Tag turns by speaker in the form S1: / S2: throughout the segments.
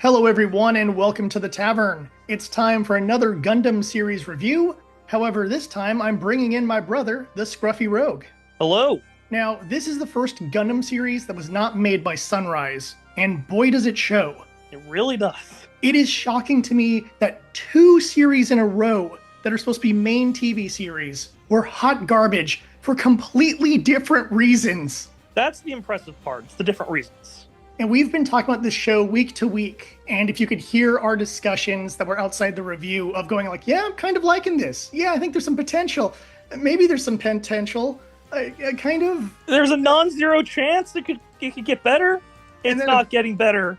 S1: Hello everyone and welcome to the tavern. It's time for another Gundam series review. However, this time I'm bringing in my brother, the Scruffy Rogue.
S2: Hello.
S1: Now, this is the first Gundam series that was not made by Sunrise, and boy does it show.
S2: It really does.
S1: It is shocking to me that two series in a row that are supposed to be main TV series were hot garbage for completely different reasons.
S2: That's the impressive part. It's the different reasons.
S1: And we've been talking about this show week to week. And if you could hear our discussions that were outside the review of going like, yeah, I'm kind of liking this. Yeah, I think there's some potential. Maybe there's some potential. Kind of.
S2: There's a non-zero chance it could get better. It's not getting better.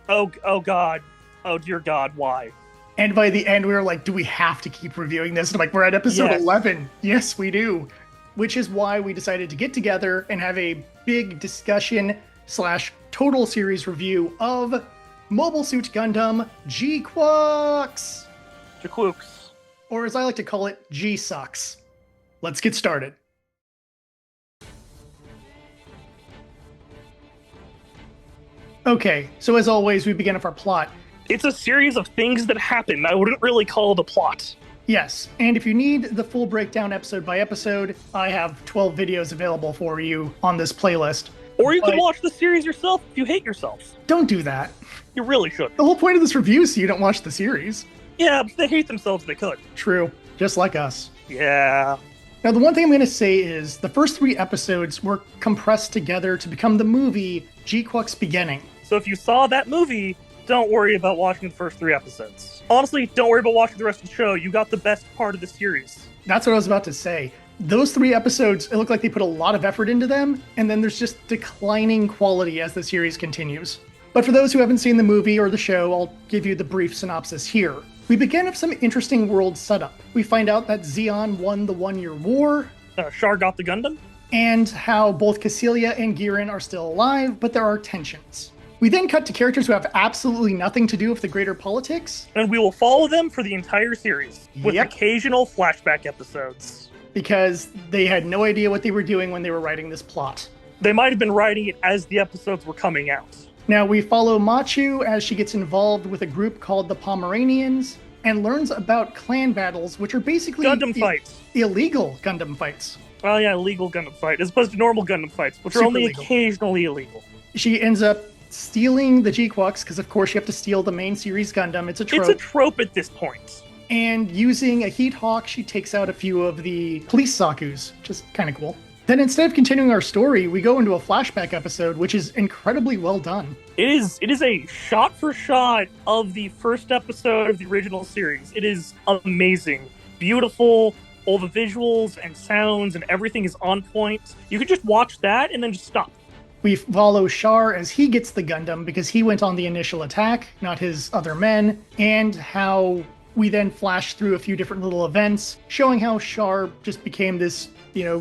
S2: Oh God. Oh dear God, why?
S1: And by the end, we were like, do we have to keep reviewing this? And I'm like, we're at episode 11. Yes, we do. Which is why we decided to get together and have a big discussion / total series review of Mobile Suit Gundam G-Quuux.
S2: G-Quuux.
S1: Or as I like to call it, G-Sucks. Let's get started. Okay, so as always, we begin with our plot.
S2: It's a series of things that happen. I wouldn't really call it a plot.
S1: Yes, and if you need the full breakdown episode by episode, I have 12 videos available for you on this playlist.
S2: Or you can watch the series yourself if you hate yourself.
S1: Don't do that.
S2: You really should.
S1: The whole point of this review is so you don't watch the series.
S2: Yeah, but if they hate themselves, they could.
S1: True, just like us.
S2: Yeah.
S1: Now, the one thing I'm going to say is the first 3 episodes were compressed together to become the movie G-Quuux Beginning.
S2: So if you saw that movie, don't worry about watching the first 3 episodes. Honestly, don't worry about watching the rest of the show. You got the best part of the series.
S1: That's what I was about to say. Those 3 episodes, it looked like they put a lot of effort into them, and then there's just declining quality as the series continues. But for those who haven't seen the movie or the show, I'll give you the brief synopsis here. We begin with some interesting world setup. We find out that Zeon won the 1-year war.
S2: Char got the Gundam.
S1: And how both Cassilia and Gihren are still alive, but there are tensions. We then cut to characters who have absolutely nothing to do with the greater politics.
S2: And we will follow them for the entire series, with occasional flashback episodes.
S1: Because they had no idea what they were doing when they were writing this plot.
S2: They might have been writing it as the episodes were coming out.
S1: Now we follow Machu as she gets involved with a group called the Pomeranians and learns about clan battles, which are basically
S2: Gundam fights.
S1: Illegal Gundam fights.
S2: Oh yeah, illegal Gundam fight, as opposed to normal Gundam fights, which are only occasionally illegal.
S1: She ends up stealing the G-Quuux, because of course you have to steal the main series Gundam. It's a trope.
S2: It's a trope at this point.
S1: And using a Heat Hawk, she takes out a few of the police Zaku's, which is kind of cool. Then instead of continuing our story, we go into a flashback episode, which is incredibly well done.
S2: It is a shot-for-shot of the first episode of the original series. It is amazing. Beautiful. All the visuals and sounds and everything is on point. You could just watch that and then just stop.
S1: We follow Char as he gets the Gundam because he went on the initial attack, not his other men, and how we then flash through a few different little events, showing how Char just became this,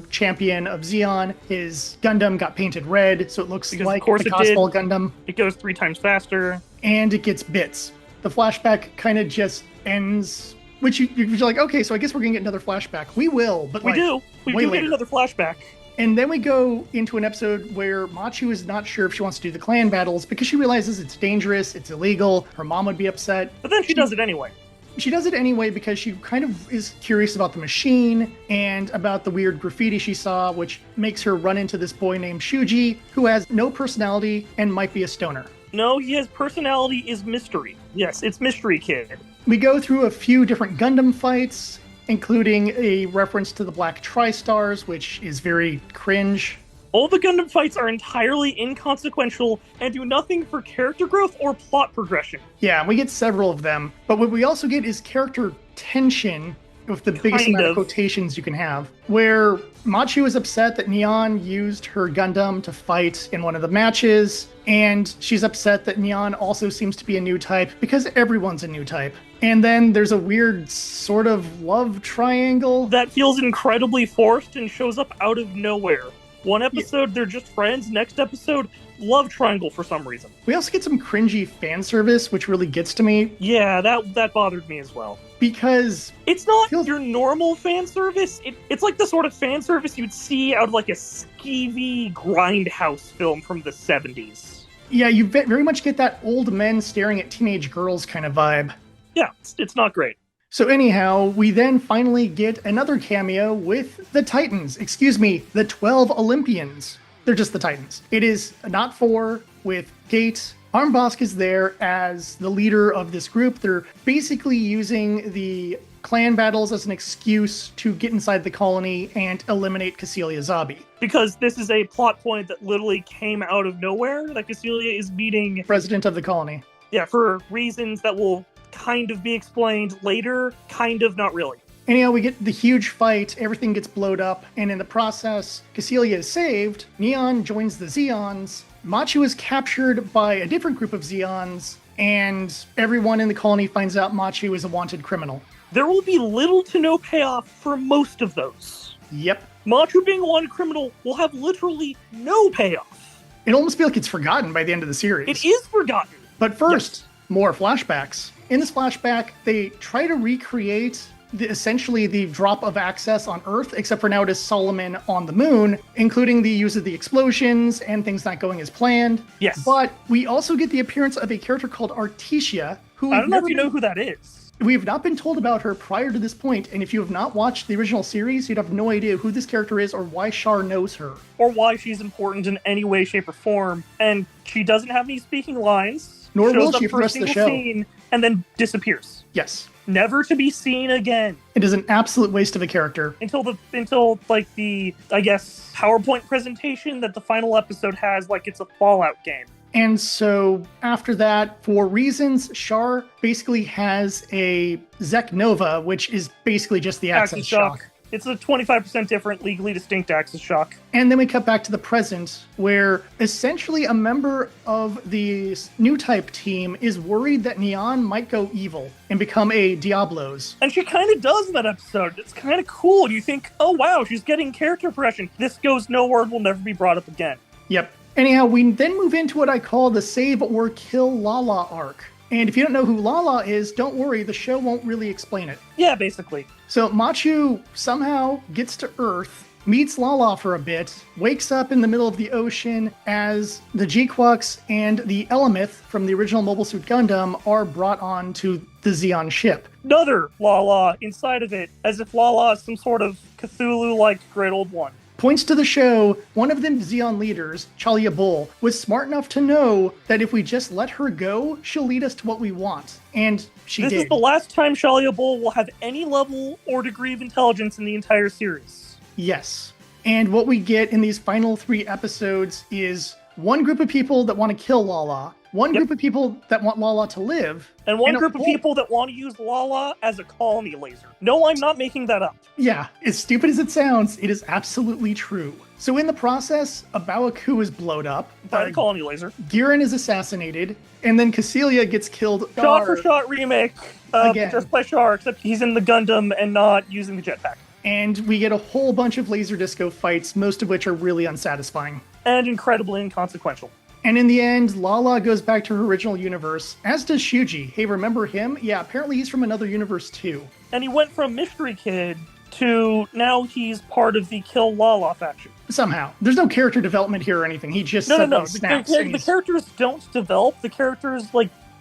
S1: champion of Zeon. His Gundam got painted red, so it looks like the Cosball Gundam.
S2: It goes 3 times faster.
S1: And it gets bits. The flashback kind of just ends, which you're like, okay, so I guess we're going to get another flashback. We will, but
S2: we do get another flashback.
S1: And then we go into an episode where Machu is not sure if she wants to do the clan battles because she realizes it's dangerous, it's illegal, her mom would be upset.
S2: But then she does it anyway.
S1: She does it anyway because she kind of is curious about the machine and about the weird graffiti she saw, which makes her run into this boy named Shuji, who has no personality and might be a stoner.
S2: No, his personality is mystery. Yes, it's Mystery Kid.
S1: We go through a few different Gundam fights, including a reference to the Black Tri-Stars, which is very cringe.
S2: All the Gundam fights are entirely inconsequential and do nothing for character growth or plot progression.
S1: Yeah, we get several of them, but what we also get is character tension, with the biggest amount of quotations you can have, where Machu is upset that Neon used her Gundam to fight in one of the matches, and she's upset that Neon also seems to be a new type, because everyone's a new type. And then there's a weird sort of love triangle.
S2: That feels incredibly forced and shows up out of nowhere. One episode, they're just friends. Next episode, love triangle for some reason.
S1: We also get some cringy fan service, which really gets to me.
S2: Yeah, that bothered me as well.
S1: Because
S2: it's not your normal fan service. It's like the sort of fan service you'd see out of like a skeevy grindhouse film from the 70s.
S1: Yeah, you very much get that old men staring at teenage girls kind of vibe.
S2: Yeah, it's not great.
S1: So anyhow, we then finally get another cameo with the Titans. Excuse me, the 12 Olympians. They're just the Titans. It is not 4 with Gate. Armbosk is there as the leader of this group. They're basically using the clan battles as an excuse to get inside the colony and eliminate Cassilia Zabi.
S2: Because this is a plot point that literally came out of nowhere, that Cassilia is meeting...
S1: President of the colony.
S2: Yeah, for reasons that will kind of be explained later, kind of, not really.
S1: Anyhow, we get the huge fight, everything gets blowed up, and in the process, Cassilia is saved, Neon joins the Zeons, Machu is captured by a different group of Zeons, and everyone in the colony finds out Machu is a wanted criminal.
S2: There will be little to no payoff for most of those.
S1: Yep.
S2: Machu being a wanted criminal will have literally no payoff.
S1: It almost feels like it's forgotten by the end of the series.
S2: It is forgotten.
S1: But first, more flashbacks. In this flashback, they try to recreate essentially the drop of access on Earth, except for now it is Solomon on the moon, including the use of the explosions and things not going as planned.
S2: Yes.
S1: But we also get the appearance of a character called Artesia, who
S2: I don't know if you know who that is.
S1: We have not been told about her prior to this point, and if you have not watched the original series, you'd have no idea who this character is or why Char knows her.
S2: Or why she's important in any way, shape, or form. And she doesn't have any speaking lines.
S1: Nor will she for the rest of the show.
S2: Scene, and then disappears.
S1: Yes.
S2: Never to be seen again.
S1: It is an absolute waste of a character.
S2: Until the I guess, PowerPoint presentation that the final episode has like it's a Fallout game.
S1: And so after that, for reasons, Char basically has a Zek Nova, which is basically just the Axis shock.
S2: It's a 25% different, legally distinct Axis shock.
S1: And then we cut back to the present, where essentially a member of the new type team is worried that Neon might go evil and become a Diablos.
S2: And she kind of does in that episode. It's kind of cool. You think, oh wow, she's getting character progression. This goes nowhere and will never be brought up again.
S1: Yep. Anyhow, we then move into what I call the Save or Kill Lala arc. And if you don't know who Lala is, don't worry, the show won't really explain it.
S2: Yeah, basically.
S1: So Machu somehow gets to Earth, meets Lala for a bit, wakes up in the middle of the ocean as the G-Quuux and the Elemith from the original Mobile Suit Gundam are brought on to the Zeon ship.
S2: Another Lala inside of it, as if Lala is some sort of Cthulhu-like great old one.
S1: Points to the show, one of the Zeon leaders, Chalia Bull, was smart enough to know that if we just let her go, she'll lead us to what we want. And she did.
S2: This is the last time Chalia Bull will have any level or degree of intelligence in the entire series.
S1: Yes. And what we get in these final 3 episodes is one group of people that want to kill Lala, one group of people that want Lala to live,
S2: and one group of people that want to use Lala as a colony laser. No, I'm not making that up.
S1: Yeah, as stupid as it sounds, it is absolutely true. So in the process, Abawaku is blowed up.
S2: By the colony laser.
S1: Giran is assassinated, and then Cassilia gets killed.
S2: Shot for shot remake, just by Char, except he's in the Gundam and not using the jetpack.
S1: And we get a whole bunch of laser disco fights, most of which are really unsatisfying.
S2: And incredibly inconsequential.
S1: And in the end, Lala goes back to her original universe, as does Shuji. Hey, remember him? Yeah, apparently he's from another universe too.
S2: And he went from Mystery Kid to now he's part of the Kill Lala faction.
S1: Somehow. There's no character development here or anything. He just
S2: No.
S1: snaps.
S2: The characters don't develop. The characters,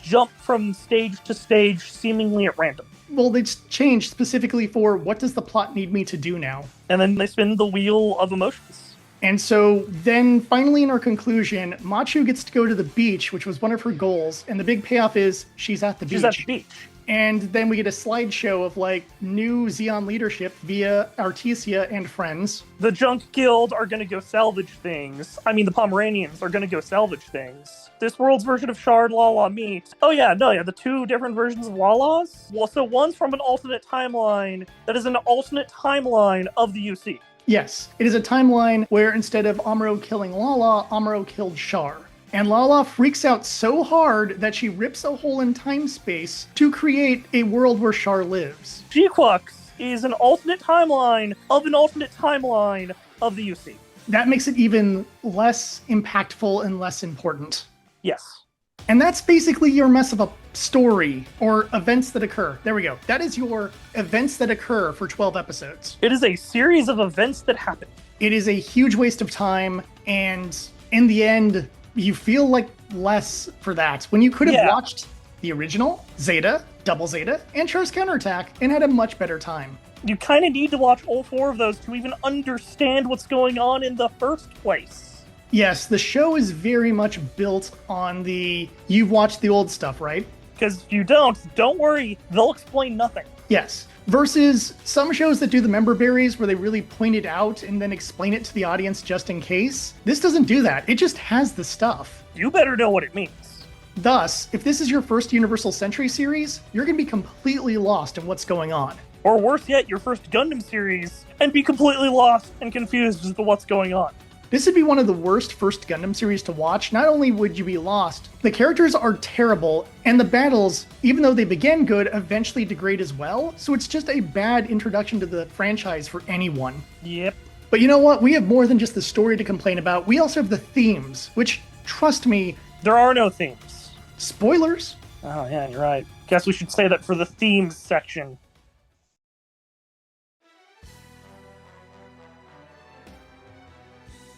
S2: jump from stage to stage seemingly at random.
S1: Well, they changed specifically for what does the plot need me to do now?
S2: And then they spin the wheel of emotions.
S1: And so then finally in our conclusion, Machu gets to go to the beach, which was one of her goals. And the big payoff is she's at the beach.
S2: She's at the beach.
S1: And then we get a slideshow of new Zeon leadership via Artesia and friends.
S2: The Junk Guild are going to go salvage things. I mean, the Pomeranians are going to go salvage things. This world's version of Char and Lala meet. The 2 different versions of Lala's. Well, so one's from an alternate timeline that is an alternate timeline of the UC.
S1: Yes, it is a timeline where instead of Amuro killing Lala, Amuro killed Char. And Lala freaks out so hard that she rips a hole in time-space to create a world where Char lives.
S2: G-Quuux is an alternate timeline of an alternate timeline of the UC.
S1: That makes it even less impactful and less important.
S2: Yes.
S1: And that's basically your mess of a story, or events that occur. There we go. That is your events that occur for 12 episodes.
S2: It is a series of events that happen.
S1: It is a huge waste of time, and in the end, you feel like less for that when you could have watched the original, Zeta, Double Zeta, and Char's Counterattack and had a much better time.
S2: You kind of need to watch all 4 of those to even understand what's going on in the first place.
S1: Yes, the show is very much built on you've watched the old stuff, right?
S2: Because if you don't worry, they'll explain nothing.
S1: Yes. Versus some shows that do the member berries where they really point it out and then explain it to the audience just in case. This doesn't do that. It just has the stuff.
S2: You better know what it means.
S1: Thus, if this is your first Universal Century series, you're going to be completely lost in what's going on.
S2: Or worse yet, your first Gundam series, and be completely lost and confused as to what's going on.
S1: This would be one of the worst first Gundam series to watch. Not only would you be lost, the characters are terrible, and the battles, even though they begin good, eventually degrade as well, so it's just a bad introduction to the franchise for anyone.
S2: Yep.
S1: But you know what? We have more than just the story to complain about. We also have the themes, which, trust me...
S2: There are no themes.
S1: Spoilers.
S2: Oh yeah, you're right. Guess we should say that for the themes section.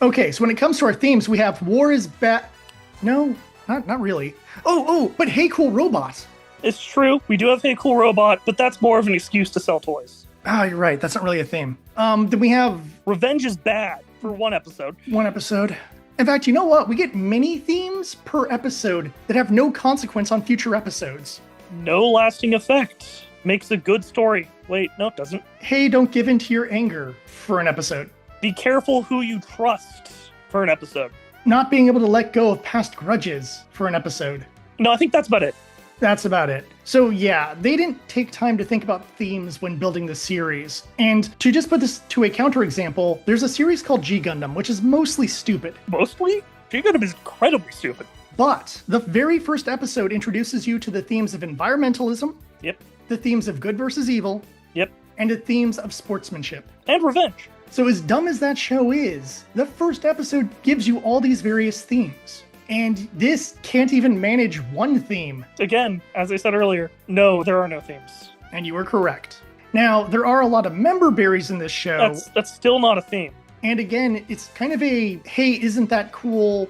S1: Okay, so when it comes to our themes, we have War is Bad... No, not really. But Hey Cool Robot.
S2: It's true, we do have Hey Cool Robot, but that's more of an excuse to sell toys.
S1: Oh, you're right, that's not really a theme. Then we have...
S2: Revenge is Bad for one episode.
S1: One episode. In fact, you know what? We get mini themes per episode that have no consequence on future episodes.
S2: No lasting effect. Makes a good story. Wait, no, it doesn't.
S1: Hey, don't give in to your anger for an episode.
S2: Be careful who you trust for an episode.
S1: Not being able to let go of past grudges for an episode.
S2: No, I think that's about it.
S1: That's about it. So yeah, they didn't take time to think about themes when building the series. And to just put this to a counterexample, there's a series called G-Gundam, which is mostly stupid.
S2: Mostly? G-Gundam is incredibly stupid.
S1: But the very first episode introduces you to the themes of environmentalism.
S2: Yep.
S1: The themes of good versus evil.
S2: Yep.
S1: And the themes of sportsmanship.
S2: And revenge.
S1: So as dumb as that show is, the first episode gives you all these various themes. And this can't even manage one theme.
S2: Again, as I said earlier, no, there are no themes.
S1: And you were correct. Now, there are a lot of member berries in this show.
S2: That's still not a theme.
S1: And again, it's kind of a, hey, isn't that cool,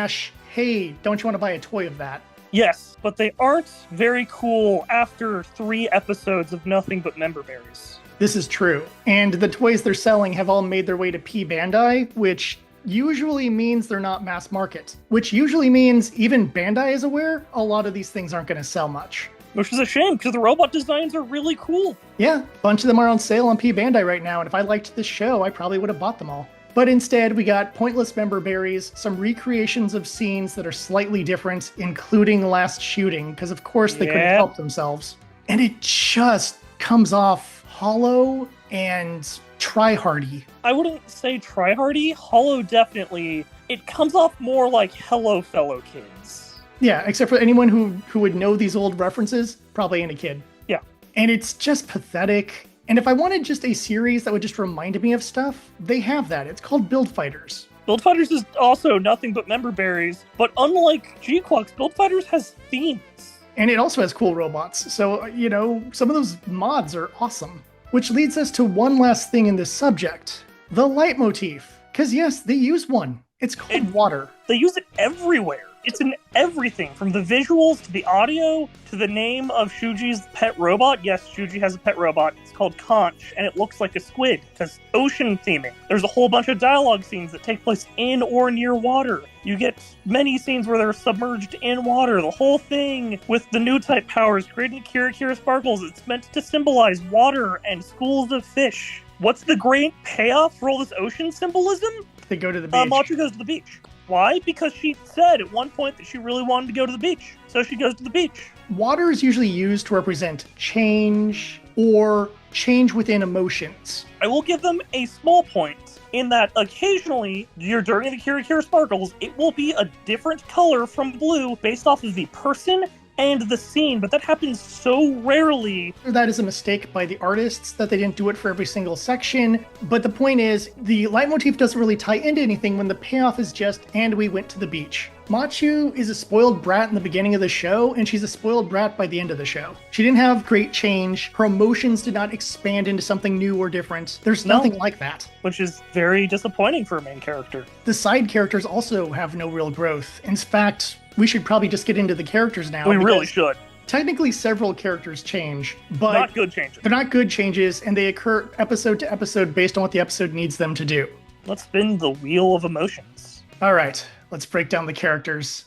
S1: / hey, don't you want to buy a toy of that?
S2: Yes, but they aren't very cool after 3 episodes of nothing but member berries.
S1: This is true. And the toys they're selling have all made their way to P Bandai, which usually means they're not mass market. Which usually means even Bandai is aware a lot of these things aren't going to sell much.
S2: Which is a shame, because the robot designs are really cool.
S1: Yeah, a bunch of them are on sale on P Bandai right now, and if I liked this show, I probably would have bought them all. But instead, we got pointless member berries, some recreations of scenes that are slightly different, including Last Shooting, because of course they couldn't help themselves. And it just comes off hollow and try-hardy.
S2: I wouldn't say try-hardy. Hollow definitely. It comes off more like Hello Fellow Kids.
S1: Yeah, except for anyone who would know these old references, probably ain't a kid.
S2: Yeah.
S1: And it's just pathetic. And if I wanted just a series that would just remind me of stuff, they have that. It's called Build Fighters.
S2: Build Fighters is also nothing but member berries, but unlike G-Quuux, Build Fighters has themes.
S1: And it also has cool robots, so, you know, some of those mods are awesome. Which leads us to one last thing in this subject. The leitmotif. Because yes, they use one. It's called water.
S2: They use it everywhere. It's in everything, from the visuals to the audio to the name of Shuji's pet robot. Yes, Shuji has a pet robot. It's called Conch, and it looks like a squid, because ocean theming. There's a whole bunch of dialogue scenes that take place in or near water. You get many scenes where they're submerged in water. The whole thing with the new type powers, creating Kira sparkles, it's meant to symbolize water and schools of fish. What's the great payoff for all this ocean symbolism?
S1: They go to the beach.
S2: Machu goes to the beach. Why? Because she said at one point that she really wanted to go to the beach. So she goes to the beach.
S1: Water is usually used to represent change or change within emotions.
S2: I will give them a small point in that occasionally, during the Kira sparkles, it will be a different color from blue based off of the person and the scene, but that happens so rarely.
S1: That is a mistake by the artists that they didn't do it for every single section. But the point is, the leitmotif doesn't really tie into anything when the payoff is just, and we went to the beach. Machu is a spoiled brat in the beginning of the show, and she's a spoiled brat by the end of the show. She didn't have great change. Her emotions did not expand into something new or different. There's nothing like that.
S2: Which is very disappointing for a main character.
S1: The side characters also have no real growth. In fact, we should probably just get into the characters now.
S2: We really should.
S1: Technically, several characters change, but
S2: not good changes.
S1: They're not good changes, and they occur episode to episode based on what the episode needs them to do.
S2: Let's spin the wheel of emotions.
S1: All right, let's break down the characters.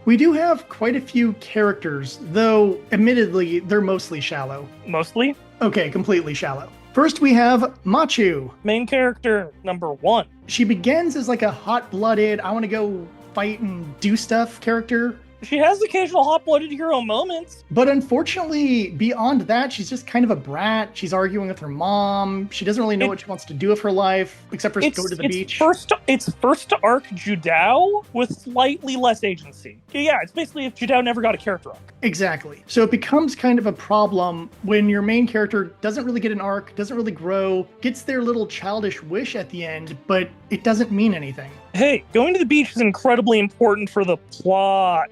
S1: We do have quite a few characters, though admittedly, they're mostly shallow.
S2: Mostly?
S1: Okay, completely shallow. First, we have Machu.
S2: Main character number 1.
S1: She begins as like a hot-blooded, I want to go fight and do stuff character.
S2: She has occasional hot-blooded hero moments.
S1: But unfortunately, beyond that, she's just kind of a brat. She's arguing with her mom. She doesn't really know what she wants to do with her life, except for go to the beach.
S2: It's first arc Judao with slightly less agency. Yeah, it's basically if Judao never got a character arc.
S1: Exactly. So it becomes kind of a problem when your main character doesn't really get an arc, doesn't really grow, gets their little childish wish at the end, but it doesn't mean anything.
S2: Hey, going to the beach is incredibly important for the plot.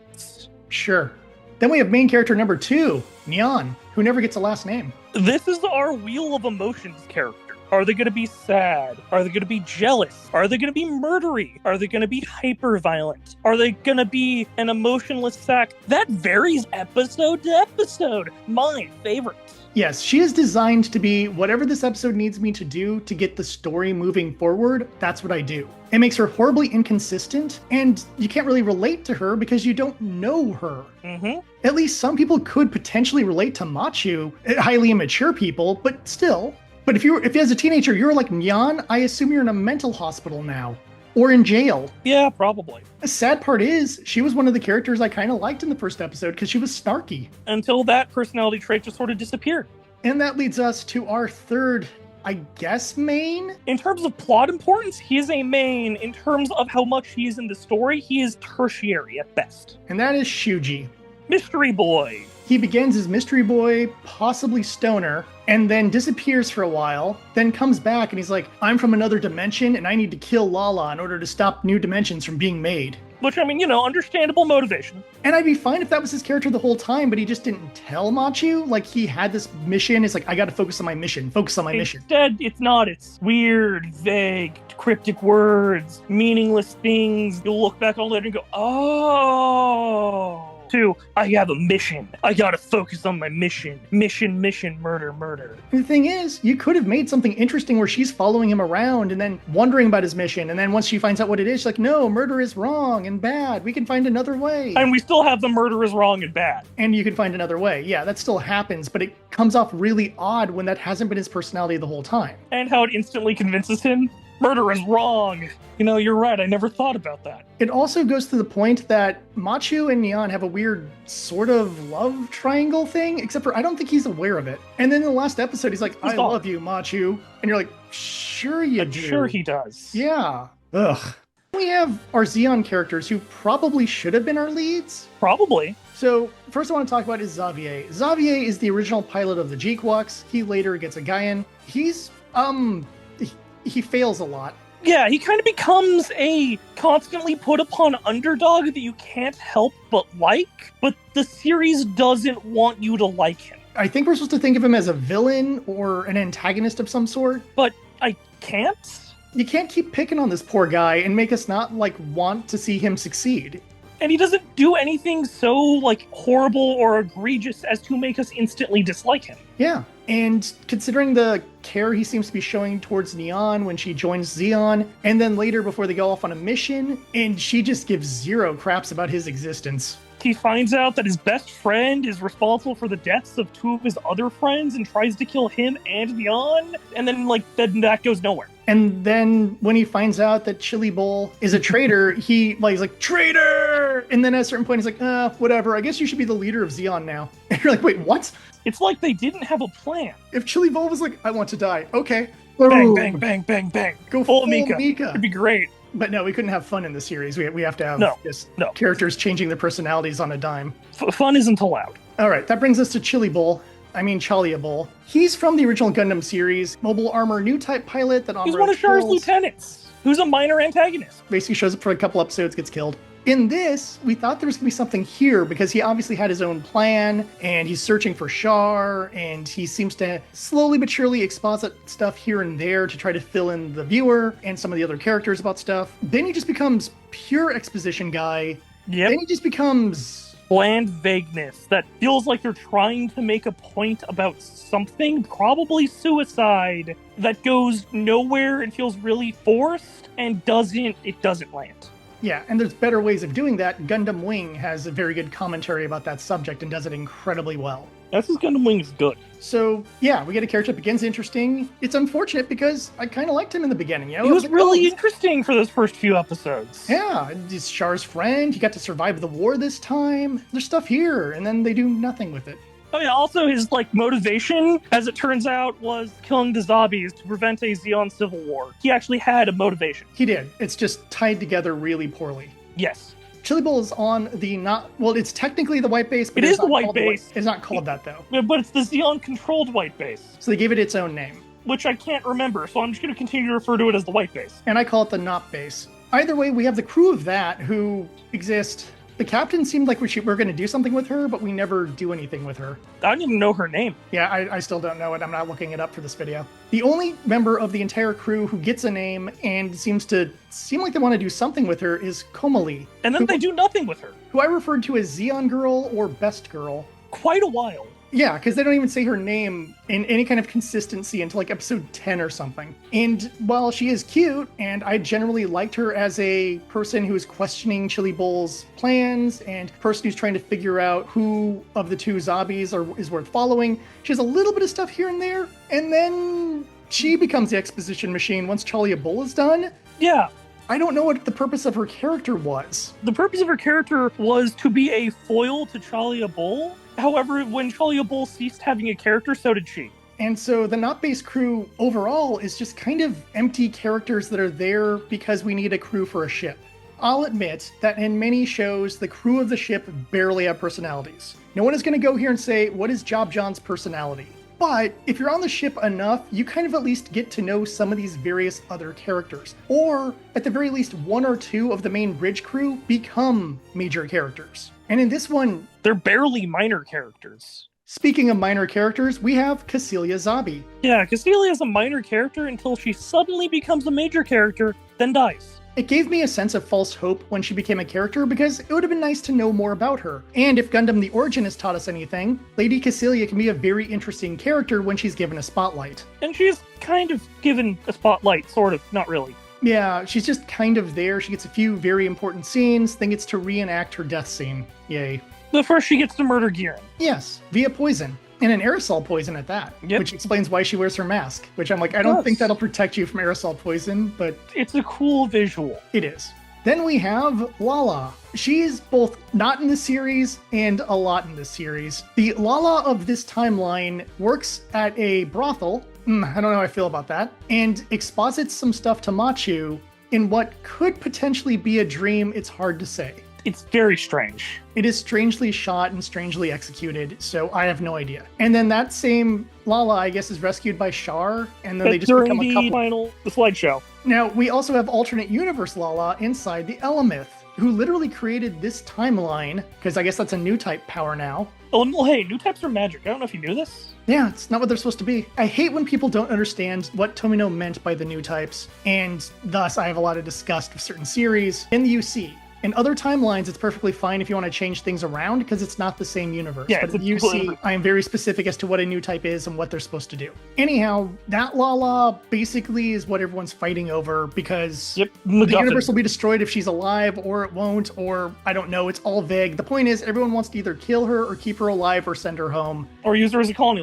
S1: Sure. Then we have main character number 2, Neon, who never gets a last name.
S2: This is our Wheel of Emotions character. Are they going to be sad? Are they going to be jealous? Are they going to be murdery? Are they going to be hyper-violent? Are they going to be an emotionless sack? That varies episode to episode. My favorite.
S1: Yes, she is designed to be whatever this episode needs me to do to get the story moving forward, that's what I do. It makes her horribly inconsistent, and you can't really relate to her because you don't know her.
S2: Mm-hmm.
S1: At least some people could potentially relate to Machu, highly immature people, but still. But if as a teenager you're like Nyan, I assume you're in a mental hospital now. Or in jail.
S2: Yeah, probably.
S1: The sad part is, she was one of the characters I kind of liked in the first episode because she was snarky.
S2: Until that personality trait just sort of disappeared.
S1: And that leads us to our third, I guess, main?
S2: In terms of plot importance, he is a main. In terms of how much he is in the story, he is tertiary at best.
S1: And that is Shuji.
S2: Mystery boy.
S1: He begins as mystery boy, possibly stoner, and then disappears for a while, then comes back and he's like, I'm from another dimension and I need to kill Lala in order to stop new dimensions from being made.
S2: Which, I mean, understandable motivation.
S1: And I'd be fine if that was his character the whole time, but he just didn't tell Machu. Like, he had this mission. It's like, I got to focus on my mission.
S2: Instead, it's not. It's weird, vague, cryptic words, meaningless things. You'll look back on later and go, oh. 2, I have a mission. I gotta focus on my mission. Mission, murder.
S1: And the thing is, you could have made something interesting where she's following him around and then wondering about his mission. And then once she finds out what it is, she's like, no, murder is wrong and bad. We can find another way.
S2: And we still have the murder is wrong and bad.
S1: And you can find another way. Yeah, that still happens, but it comes off really odd when that hasn't been his personality the whole time.
S2: And how it instantly convinces him, murder is wrong. You're right. I never thought about that.
S1: It also goes to the point that Machu and Neon have a weird sort of love triangle thing, except for I don't think he's aware of it. And then in the last episode, he's like, I love you, Machu. And you're like, sure you do.
S2: Sure he does.
S1: Yeah. Ugh. We have our Xeon characters who probably should have been our leads.
S2: Probably.
S1: So first I want to talk about is Xavier. Xavier is the original pilot of the G-Quuux. He later gets a Gaian. He's, he fails a lot.
S2: Yeah, he kind of becomes a constantly put upon underdog that you can't help but like, but the series doesn't want you to like him.
S1: I think we're supposed to think of him as a villain or an antagonist of some sort.
S2: But I can't.
S1: You can't keep picking on this poor guy and make us not, want to see him succeed.
S2: And he doesn't do anything so, horrible or egregious as to make us instantly dislike him.
S1: Yeah, and considering the care he seems to be showing towards Neon when she joins Xeon, and then later before they go off on a mission, and she just gives zero craps about his existence.
S2: He finds out that his best friend is responsible for the deaths of 2 of his other friends and tries to kill him and Neon, and then, then that goes nowhere.
S1: And then when he finds out that Chili Bowl is a traitor, he's like, traitor! And then at a certain point, he's like, whatever, I guess you should be the leader of Xeon now. And you're like, wait, what?
S2: It's like they didn't have a plan.
S1: If Chili Bowl was like, I want to die, okay.
S2: Bang, bang, bang, bang, bang.
S1: Go full Mika.
S2: It'd be great.
S1: But no, we couldn't have fun in the series. We have to have characters changing their personalities on a dime.
S2: Fun isn't allowed.
S1: All right, that brings us to Chili Bowl. I mean Chalia Bull. He's from the original Gundam series, mobile armor new type pilot that Amuro
S2: He's one of Char's
S1: kills.
S2: lieutenants, who's a minor antagonist.
S1: Basically shows up for a couple episodes, gets killed. In this, we thought there was going to be something here because he obviously had his own plan and he's searching for Char and he seems to slowly but surely exposit stuff here and there to try to fill in the viewer and some of the other characters about stuff. Then he just becomes pure exposition guy.
S2: Yep.
S1: Then he just becomes
S2: bland vagueness that feels like they're trying to make a point about something, probably suicide, that goes nowhere and feels really forced and it doesn't land.
S1: Yeah, and there's better ways of doing that. Gundam Wing has a very good commentary about that subject and does it incredibly well.
S2: That's because Gundam Wing is good.
S1: So, yeah, we get a character that begins interesting. It's unfortunate because I kind of liked him in the beginning. You know?
S2: He was really interesting for those first few episodes.
S1: Yeah, he's Char's friend. He got to survive the war this time. There's stuff here, and then they do nothing with it.
S2: Oh yeah, also his motivation, as it turns out, was killing the zombies to prevent a Zeon civil war. He actually had a motivation.
S1: He did. It's just tied together really poorly.
S2: Yes.
S1: Chili Bowl is on the it's technically the white base, but
S2: it is the white base.
S1: It's not called that, though.
S2: But it's the Zeon-controlled white base.
S1: So they gave it its own name.
S2: Which I can't remember, so I'm just going to continue to refer to it as the white base.
S1: And I call it the Not base. Either way, we have the crew of that who exist. The captain seemed like we're going to do something with her, but we never do anything with her.
S2: I don't even know her name.
S1: Yeah, I still don't know it. I'm not looking it up for this video. The only member of the entire crew who gets a name and seems like they want to do something with her is Komali.
S2: And then they do nothing with her.
S1: Who I referred to as Zeon Girl or Best Girl.
S2: Quite a while.
S1: Yeah, because they don't even say her name in any kind of consistency until episode 10 or something. And while she is cute, and I generally liked her as a person who is questioning Chili Bowl's plans and person who's trying to figure out who of the two zombies is worth following, she has a little bit of stuff here and there, and then she becomes the exposition machine once Chalia Bull is done.
S2: Yeah.
S1: I don't know what the purpose of her character was.
S2: The purpose of her character was to be a foil to Chalia Bull. However, when Chalia Bull ceased having a character, so did she.
S1: And so the Not Base crew overall is just kind of empty characters that are there because we need a crew for a ship. I'll admit that in many shows, the crew of the ship barely have personalities. No one is going to go here and say, what is Job John's personality? But if you're on the ship enough, you kind of at least get to know some of these various other characters. Or, at the very least, one or two of the main bridge crew become major characters. And in this one,
S2: they're barely minor characters.
S1: Speaking of minor characters, we have Cassilia Zabi.
S2: Yeah, Cassilia is a minor character until she suddenly becomes a major character, then dies.
S1: It gave me a sense of false hope when she became a character because it would have been nice to know more about her. And if Gundam The Origin has taught us anything, Lady Cassilia can be a very interesting character when she's given a spotlight.
S2: And she's kind of given a spotlight, sort of, not really.
S1: Yeah, she's just kind of there. She gets a few very important scenes, then gets to reenact her death scene. Yay.
S2: But first she gets to murder Giran.
S1: Yes, via poison. And an aerosol poison at that,
S2: yep.
S1: Which explains why she wears her mask, which I'm like, I don't think that'll protect you from aerosol poison, but...
S2: It's a cool visual.
S1: It is. Then we have Lala. She's both not in the series and a lot in the series. The Lala of this timeline works at a brothel. I don't know how I feel about that. And exposits some stuff to Machu in what could potentially be a dream. It's hard to say.
S2: It's very strange.
S1: It is strangely shot and strangely executed, so I have no idea. And then that same Lala, I guess, is rescued by Char, and then they just become a couple.
S2: The slideshow.
S1: Now, we also have alternate universe Lala inside the Elemyth, who literally created this timeline, because I guess that's a new type power now.
S2: Oh, well, hey, new types are magic. I don't know if you knew this.
S1: Yeah, it's not what they're supposed to be. I hate when people don't understand what Tomino meant by the new types, and thus I have a lot of disgust with certain series in the UC. In other timelines, it's perfectly fine if you want to change things around because it's not the same universe.
S2: Yeah,
S1: but in UC, I am very specific as to what a new type is and what they're supposed to do. Anyhow, that Lala basically is what everyone's fighting over because the universe will be destroyed if she's alive, or it won't, or I don't know. It's all vague. The point is, everyone wants to either kill her or keep her alive or send her home.
S2: Or use her as a colony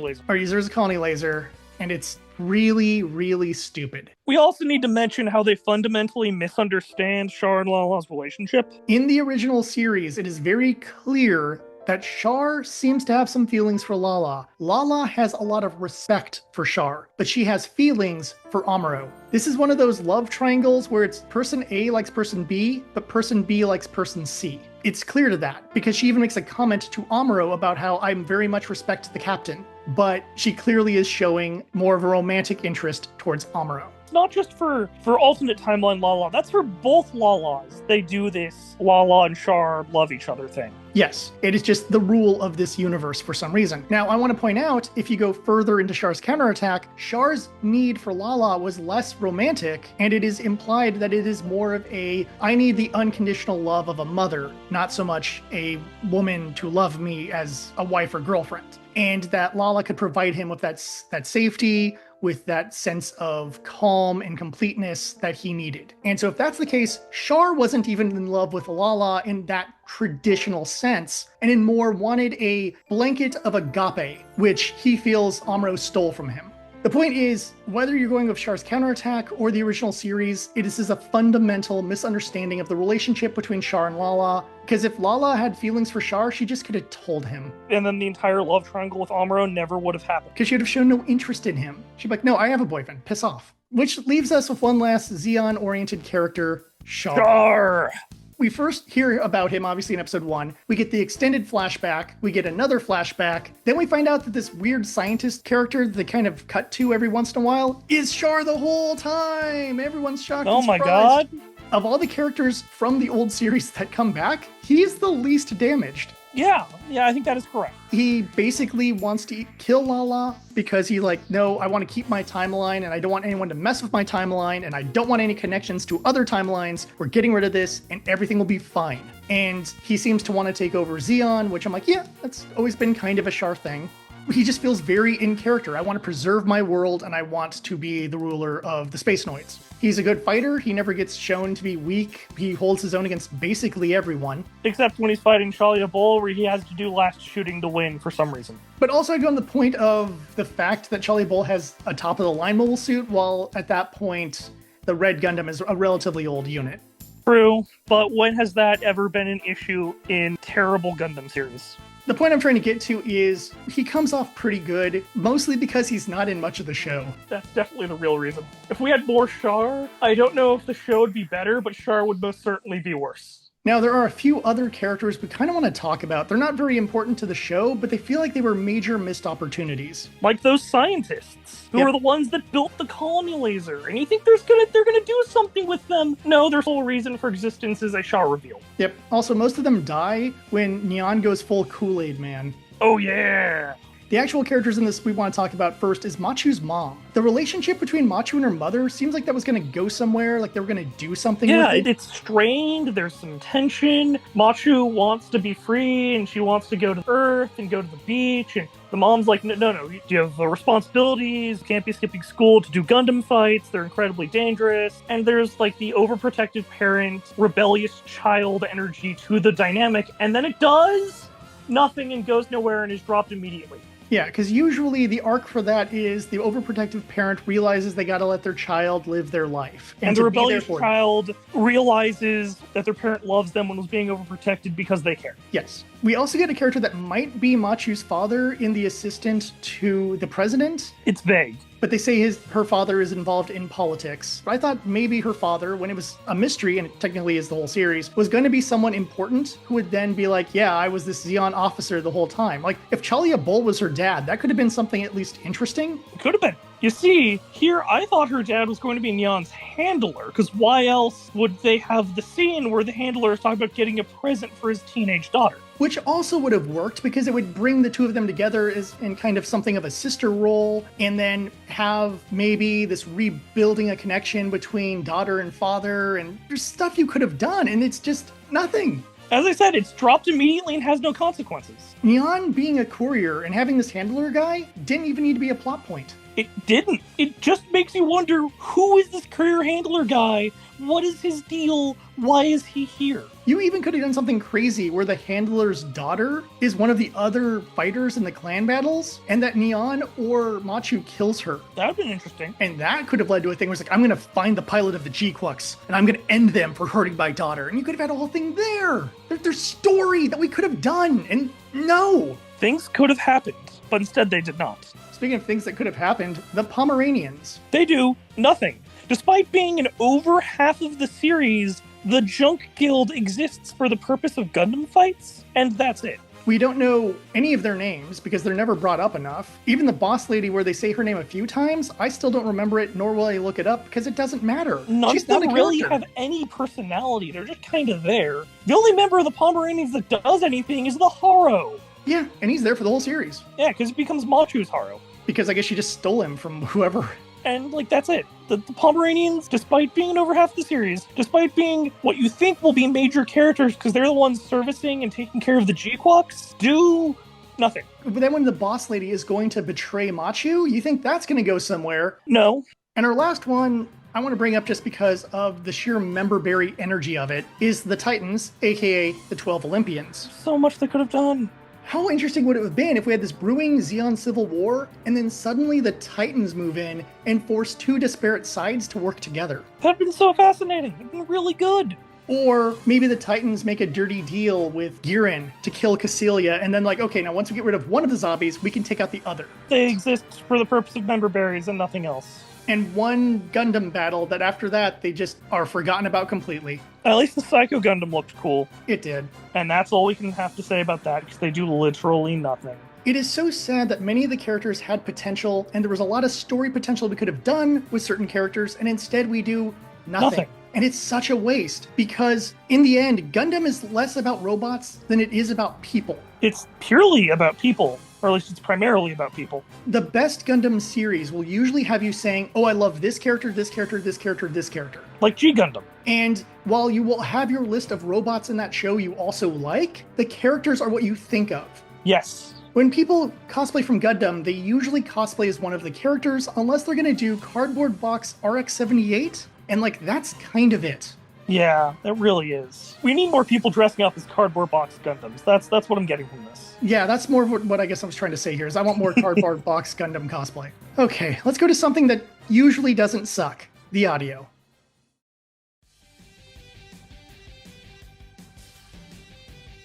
S1: laser. And it's really, really stupid.
S2: We also need to mention how they fundamentally misunderstand Char and Lala's relationship.
S1: In the original series, it is very clear that Char seems to have some feelings for Lala. Lala has a lot of respect for Char, but she has feelings for Amuro. This is one of those love triangles where it's person A likes person B, but person B likes person C. It's clear to that, because she even makes a comment to Amuro about how I very much respect the captain. but she clearly is showing more of a romantic interest towards Amuro.
S2: Not just for alternate timeline Lala, that's for both Lalas. They do this Lala and Char love each other thing.
S1: Yes, it is just the rule of this universe for some reason. Now, I want to point out, if you go further into Char's counterattack, Char's need for Lala was less romantic, and it is implied that it is more of a, I need the unconditional love of a mother, not so much a woman to love me as a wife or girlfriend. And that Lala could provide him with that safety, with that sense of calm and completeness that he needed. And so if that's the case, Char wasn't even in love with Lala in that traditional sense, and in more wanted a blanket of agape, which he feels Amuro stole from him. The point is, whether you're going with Char's counterattack or the original series, this is a fundamental misunderstanding of the relationship between Char and Lala, because if Lala had feelings for Char, she just could have told him.
S2: And then the entire love triangle with Amuro never would have happened.
S1: Because she would have shown no interest in him. She'd be like, no, I have a boyfriend, piss off. Which leaves us with one last Zeon-oriented character, Char.
S2: Char!
S1: We first hear about him, obviously, in episode 1. We get the extended flashback. We get another flashback. Then we find out that this weird scientist character that they kind of cut to every once in a while is Char the whole time. Everyone's shocked and surprised.
S2: Oh my god.
S1: Of all the characters from the old series that come back, he's the least damaged.
S2: Yeah, I think that is correct.
S1: He basically wants to kill Lala because he's like, no, I want to keep my timeline and I don't want anyone to mess with my timeline and I don't want any connections to other timelines. We're getting rid of this and everything will be fine. And he seems to want to take over Zeon, which I'm like, yeah, that's always been kind of a Char thing. He just feels very in character. I want to preserve my world and I want to be the ruler of the Space Noids. He's a good fighter. He never gets shown to be weak. He holds his own against basically everyone.
S2: Except when he's fighting Chalia Bull, where he has to do last shooting to win for some reason.
S1: But also on the point of the fact that Chalia Bull has a top-of-the-line mobile suit, while at that point, the Red Gundam is a relatively old unit.
S2: True, but when has that ever been an issue in terrible Gundam series?
S1: The point I'm trying to get to is he comes off pretty good, mostly because he's not in much of the show.
S2: That's definitely the real reason. If we had more Char, I don't know if the show would be better, but Char would most certainly be worse.
S1: Now, there are a few other characters we kind of want to talk about. They're not very important to the show, but they feel like they were major missed opportunities.
S2: Like those scientists, who are the ones that built the colony laser, and you think they're gonna do something with them. No, their whole reason for existence is a Char reveal.
S1: Yep. Also, most of them die when Neon goes full Kool-Aid Man.
S2: Oh yeah!
S1: The actual characters in this we want to talk about first is Machu's mom. The relationship between Machu and her mother seems like that was going to go somewhere, like they were going to do something with it.
S2: Yeah, it's strained, there's some tension. Machu wants to be free, and she wants to go to Earth and go to the beach, and the mom's like, no, you have responsibilities, can't be skipping school to do Gundam fights, they're incredibly dangerous. And there's like the overprotective parent, rebellious child energy to the dynamic, and then it does nothing and goes nowhere and is dropped immediately.
S1: Yeah, because usually the arc for that is the overprotective parent realizes they gotta let their child live their life.
S2: And the rebellious child realizes that their parent loves them and was being overprotected because they care.
S1: Yes. We also get a character that might be Machu's father in the assistant to the president.
S2: It's vague.
S1: But they say her father is involved in politics. I thought maybe her father, when it was a mystery, and it technically is the whole series, was going to be someone important who would then be like, yeah, I was this Zeon officer the whole time. Like, if Chalia Bull was her dad, that could have been something at least interesting.
S2: It could have been. You see, here I thought her dad was going to be Neon's handler, because why else would they have the scene where the handler is talking about getting a present for his teenage daughter?
S1: Which also would have worked because it would bring the two of them together as in kind of something of a sister role, and then have maybe this rebuilding a connection between daughter and father, and there's stuff you could have done, and it's just nothing.
S2: As I said, it's dropped immediately and has no consequences.
S1: Neon being a courier and having this handler guy didn't even need to be a plot point.
S2: It didn't. It just makes you wonder, who is this courier handler guy? What is his deal? Why is he here?
S1: You even could have done something crazy where the handler's daughter is one of the other fighters in the clan battles, and that Neon or Machu kills her.
S2: That would have been interesting.
S1: And that could have led to a thing where it's like, I'm going to find the pilot of the G-Quuux, and I'm going to end them for hurting my daughter. And you could have had a whole thing there. There's story that we could have done, and no.
S2: Things could have happened, but instead they did not.
S1: Speaking of things that could have happened, the Pomeranians.
S2: They do nothing. Despite being in over half of the series, the Junk Guild exists for the purpose of Gundam fights, and that's it.
S1: We don't know any of their names because they're never brought up enough. Even the boss lady, where they say her name a few times, I still don't remember it, nor will I look it up because it doesn't matter.
S2: None
S1: She's
S2: of them
S1: not a
S2: really
S1: character.
S2: have any personality. They're just kind of there. The only member of the Pomeranians that does anything is the Haro.
S1: Yeah, and he's there for the whole series.
S2: Yeah, because it becomes Machu's Haro.
S1: Because I guess she just stole him from whoever.
S2: And, like, that's it. The Pomeranians, despite being in over half the series, despite being what you think will be major characters because they're the ones servicing and taking care of the G-Quuux, do nothing.
S1: But then when the boss lady is going to betray Machu, you think that's going to go somewhere.
S2: No.
S1: And our last one, I want to bring up just because of the sheer member-berry energy of it, is the Titans, aka the 12 Olympians.
S2: So much they could have done.
S1: How interesting would it have been if we had this brewing Zeon civil war, and then suddenly the Titans move in and force two disparate sides to work together?
S2: That'd been so fascinating. It'd been really good.
S1: Or maybe the Titans make a dirty deal with Girin to kill Cassilia, and then like, okay, now once we get rid of one of the zombies, we can take out the other.
S2: They exist for the purpose of member berries and nothing else.
S1: And one Gundam battle that after that, they just are forgotten about completely.
S2: At least the Psycho Gundam looked cool.
S1: It did.
S2: And that's all we can have to say about that, because they do literally nothing.
S1: It is so sad that many of the characters had potential, and there was a lot of story potential we could have done with certain characters, and instead we do nothing. And it's such a waste, because in the end, Gundam is less about robots than it is about people.
S2: It's purely about people, or at least it's primarily about people.
S1: The best Gundam series will usually have you saying, oh, I love this character, this character, this character, this character.
S2: Like G-Gundam.
S1: And while you will have your list of robots in that show you also like, the characters are what you think of.
S2: Yes.
S1: When people cosplay from Gundam, they usually cosplay as one of the characters, unless they're going to do Cardboard Box RX-78, and like, that's kind of it.
S2: Yeah, it really is. We need more people dressing up as Cardboard Box Gundams. That's what I'm getting from this.
S1: Yeah, that's more of what I guess I was trying to say here, is I want more Cardboard Box Gundam cosplay. Okay, let's go to something that usually doesn't suck. The audio.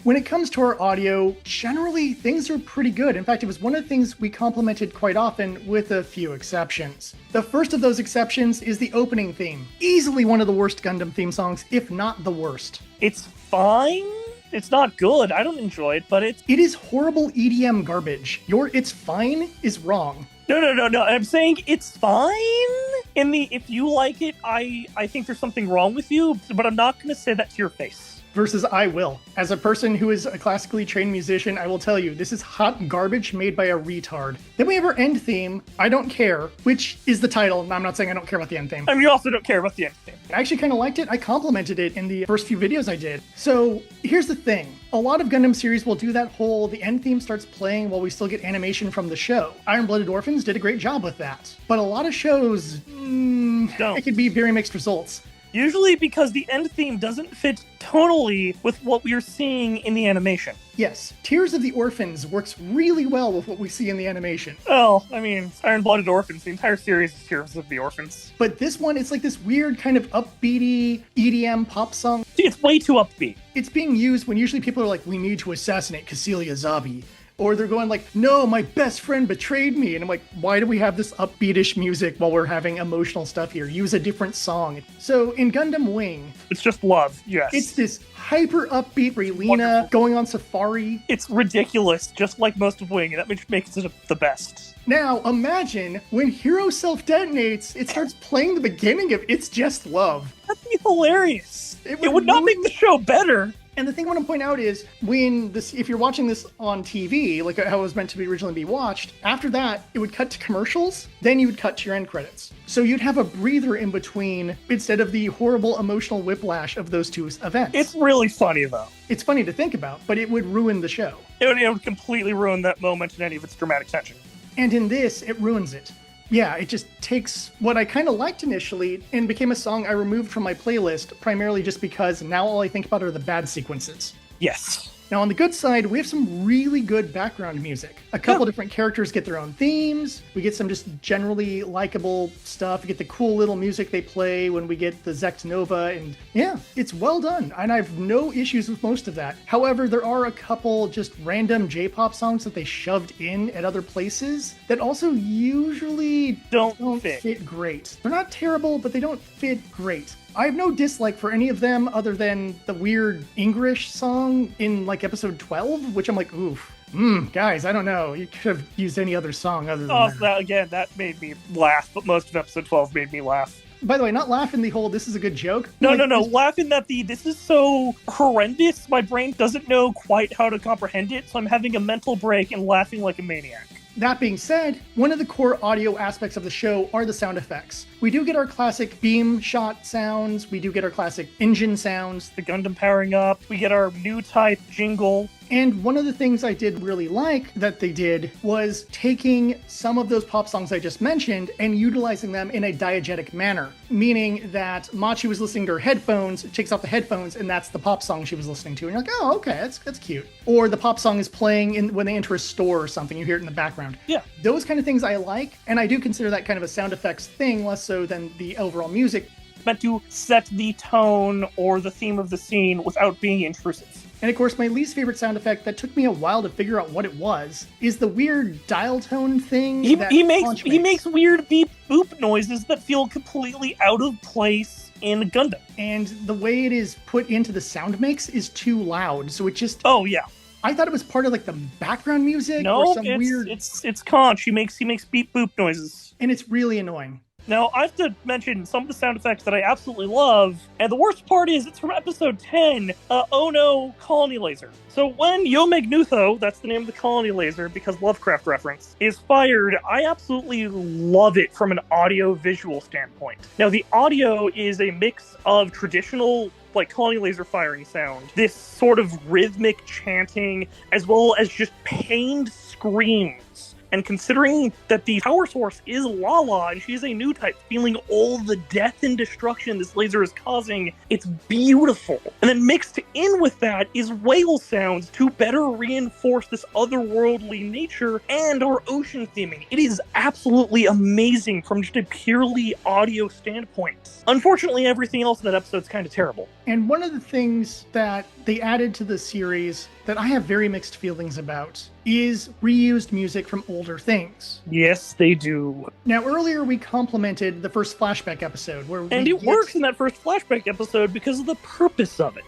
S1: When it comes to our audio, generally things are pretty good. In fact, it was one of the things we complimented quite often, with a few exceptions. The first of those exceptions is the opening theme. Easily one of the worst Gundam theme songs, if not the worst.
S2: It's fine. It's not good. I don't enjoy it, but It
S1: is horrible EDM garbage. Your "it's fine" is wrong.
S2: No. I'm saying it's fine. If you like it, I think there's something wrong with you, but I'm not going to say that to your face.
S1: Versus I will. As a person who is a classically trained musician, I will tell you, this is hot garbage made by a retard. Then we have our end theme, I Don't Care, which is the title. And I'm not saying I don't care about the end theme.
S2: I mean, you also don't care about the end theme.
S1: I actually kind of liked it. I complimented it in the first few videos I did. So here's the thing. A lot of Gundam series will do that whole, the end theme starts playing while we still get animation from the show. Iron-Blooded Orphans did a great job with that. But a lot of shows, it could be very mixed results.
S2: Usually because the end theme doesn't fit tonally with what we're seeing in the animation.
S1: Yes, Tears of the Orphans works really well with what we see in the animation.
S2: Oh, I mean, Iron-Blooded Orphans, the entire series is Tears of the Orphans.
S1: But this one, it's like this weird kind of upbeaty EDM pop song.
S2: It's way too upbeat.
S1: It's being used when usually people are like, we need to assassinate Cassilia Zabi. Or they're going like, no, my best friend betrayed me. And I'm like, why do we have this upbeatish music while we're having emotional stuff here? Use a different song. So in Gundam Wing,
S2: it's just love, yes.
S1: It's this hyper upbeat Relina going on safari.
S2: It's ridiculous, just like most of Wing, and that makes it the best.
S1: Now, imagine when Hero self-detates, it starts playing the beginning of It's Just Love.
S2: That'd be hilarious. It would not make the show better.
S1: And the thing I want to point out is, if you're watching this on TV, like how it was meant to be originally be watched, after that, it would cut to commercials, then you would cut to your end credits. So you'd have a breather in between, instead of the horrible emotional whiplash of those two events.
S2: It's really funny, though.
S1: It's funny to think about, but it would ruin the show.
S2: It would completely ruin that moment and any of its dramatic tension.
S1: And in this, it ruins it. Yeah, it just takes what I kind of liked initially and became a song I removed from my playlist, primarily just because now all I think about are the bad sequences.
S2: Yes.
S1: Now, on the good side, we have some really good background music. A couple different characters get their own themes. We get some just generally likable stuff. We get the cool little music they play when we get the Zect Nova. And yeah, it's well done. And I have no issues with most of that. However, there are a couple just random J-pop songs that they shoved in at other places that also usually don't fit great. They're not terrible, but they don't fit great. I have no dislike for any of them other than the weird English song in like episode 12, which I'm like, oof. Guys, I don't know. You could have used any other song other than that.
S2: That made me laugh, but most of episode 12 made me laugh.
S1: By the way, not laughing the whole this is a good joke.
S2: No. Laughing that this is so horrendous, my brain doesn't know quite how to comprehend it, so I'm having a mental break and laughing like a maniac.
S1: That being said, one of the core audio aspects of the show are the sound effects. We do get our classic beam shot sounds, we do get our classic engine sounds,
S2: the Gundam powering up, we get our new type jingle.
S1: And one of the things I did really like that they did was taking some of those pop songs I just mentioned and utilizing them in a diegetic manner, meaning that Machi was listening to her headphones, takes off the headphones, and that's the pop song she was listening to. And you're like, oh, okay, that's cute. Or the pop song is playing when they enter a store or something, you hear it in the background.
S2: Yeah.
S1: Those kind of things I like, and I do consider that kind of a sound effects thing, less so than the overall music.
S2: Meant to set the tone or the theme of the scene without being intrusive.
S1: And of course, my least favorite sound effect that took me a while to figure out what it was is the weird dial tone thing.
S2: He makes weird beep boop noises that feel completely out of place in Gundam.
S1: And the way it is put into the sound mix is too loud, so it just...
S2: Oh, yeah.
S1: I thought it was part of like the background music
S2: or
S1: some weird...
S2: it's conch. He makes beep boop noises.
S1: And it's really annoying.
S2: Now, I have to mention some of the sound effects that I absolutely love, and the worst part is it's from episode 10, Oh No, Colony Laser. So when Yo-Meg-Nutho, that's the name of the colony laser because Lovecraft reference, is fired, I absolutely love it from an audio-visual standpoint. Now, the audio is a mix of traditional like colony laser firing sound, this sort of rhythmic chanting, as well as just pained screams. And considering that the power source is Lala, and she's a new type, feeling all the death and destruction this laser is causing, it's beautiful. And then mixed in with that is whale sounds to better reinforce this otherworldly nature and our ocean theming. It is absolutely amazing from just a purely audio standpoint. Unfortunately, everything else in that episode is kind of terrible.
S1: And one of the things that they added to the series that I have very mixed feelings about is reused music from older things.
S2: Yes, they do.
S1: Now, earlier we complimented the first flashback episode.
S2: And it works in that first flashback episode because of the purpose of it.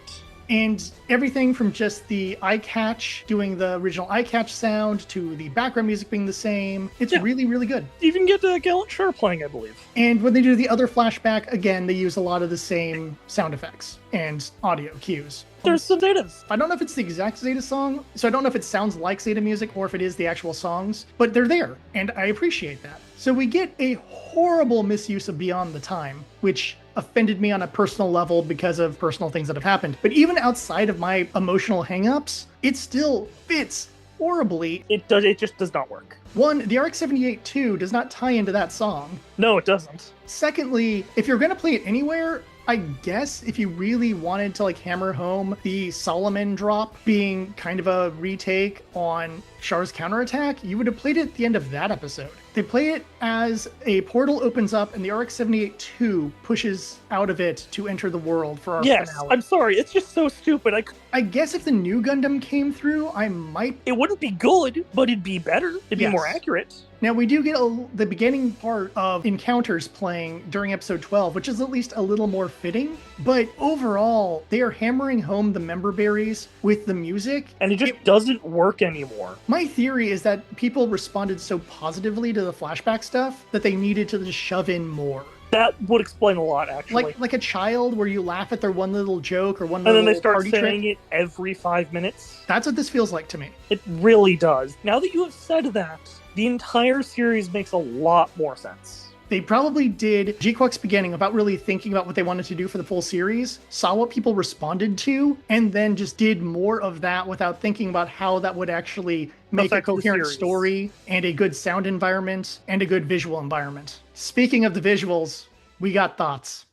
S1: And everything from just the eye catch, doing the original eye catch sound, to the background music being the same. It's really, really good.
S2: You even get Gallant Shar playing, I believe.
S1: And when they do the other flashback, again, they use a lot of the same sound effects and audio cues.
S2: There's some Zetas.
S1: I don't know if it's the exact Zeta song, so I don't know if it sounds like Zeta music or if it is the actual songs, but they're there, and I appreciate that. So we get a horrible misuse of Beyond the Time, which offended me on a personal level because of personal things that have happened. But even outside of my emotional hangups, it still fits horribly.
S2: It just does not work.
S1: One, the RX-78-2 does not tie into that song.
S2: No, it doesn't.
S1: Secondly, if you're going to play it anywhere, I guess if you really wanted to like hammer home the Solomon drop being kind of a retake on Char's counterattack, you would have played it at the end of that episode. They play it as a portal opens up and the RX-78-2 pushes out of it to enter the world for our finale.
S2: I'm sorry, it's just so stupid.
S1: I guess if the new Gundam came through, I might...
S2: It wouldn't be good, but it'd be better. It'd be more accurate.
S1: Now, we do get the beginning part of encounters playing during episode 12, which is at least a little more fitting. But overall, they are hammering home the member berries with the music.
S2: And it just doesn't work anymore.
S1: My theory is that people responded so positively to the flashback stuff that they needed to just shove in more.
S2: That would explain a lot, actually.
S1: Like a child where you laugh at their one little joke or one little
S2: party trick. And then they start saying
S1: it
S2: every 5 minutes.
S1: That's what this feels like to me.
S2: It really does. Now that you have said that, the entire series makes a lot more sense.
S1: They probably did G-Quuux beginning without really thinking about what they wanted to do for the full series, saw what people responded to, and then just did more of that without thinking about how that would actually make a coherent story and a good sound environment and a good visual environment. Speaking of the visuals, we got thoughts.